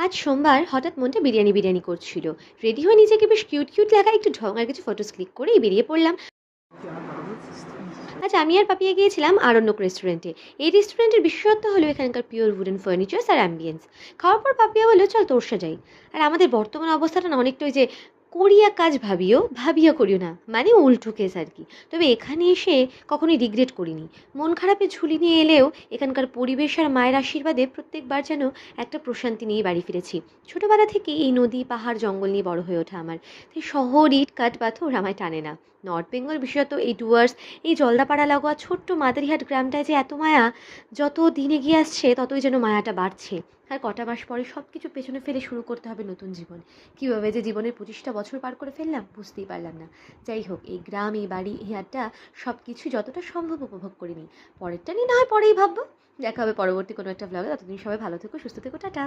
আজ সোমবার হঠাৎ মনটা বিরিয়ানি বিরিয়ানি করছিল। রেডি হয়ে নিজেকে বেশ কিউট কিউট লাগা একটু ঢং আর কিছু ফটোস ক্লিক করেই বেরিয়ে পড়লাম। আজ আমি আর পাপিয়া গিয়েছিলাম আরণ্যক রেস্টুরেন্টে। এই রেস্টুরেন্টের বিশেষত্ব হলো এখানকার পিওর উডেন ফার্নিচার্স আর অ্যাম্বিয়েন্স। খাওয়ার পর পাপিয়া বললো চল তোরসা যাই। আর আমাদের বর্তমান অবস্থাটা না অনেকটা ওই যে করিয়া কাজ ভাবিও ভাবিয়া করিও না, মানে উল্টো কেস আর কি। তবে এখানে এসে কখনোই রিগ্রেট করিনি। মন খারাপে ঝুলি নিয়ে এলেও এখানকার পরিবেশ আর মায়ের আশীর্বাদে প্রত্যেকবার যেন একটা প্রশান্তি নিয়ে বাড়ি ফিরেছি। ছোটবেলা থেকে এই নদী পাহাড় জঙ্গল নিয়ে বড় হয়ে ওঠা আমার, তাই শহর ইট কাঠ পাথর আমায় টানে না। নর্থ বেঙ্গল বিশেষত এই ডুয়ার্স, এই জলদাপাড়া লাগোয়া ছোট্ট মাদারিহাট গ্রামটায় যে এত মায়া, যত দিন এগিয়ে আসছে ততই যেন মায়াটা বাড়ছে। আর কটা মাস পরে সব কিছু পেছনে ফেলে শুরু করতে হবে নতুন জীবন। কীভাবে যে জীবনের 25টা বছর পার করে ফেললাম বুঝতেই পারলাম না। যাই হোক, এই গ্রাম, এই বাড়ি, এই আড্ডা সব কিছু যতটা সম্ভব উপভোগ করে নিই। পরেরটা নিয়ে না হয় পরেই ভাববো। দেখা হবে পরবর্তী কোনো একটা ব্লগে। ততদিন সবাই ভালো থেকো, সুস্থ থেকো, টাটা।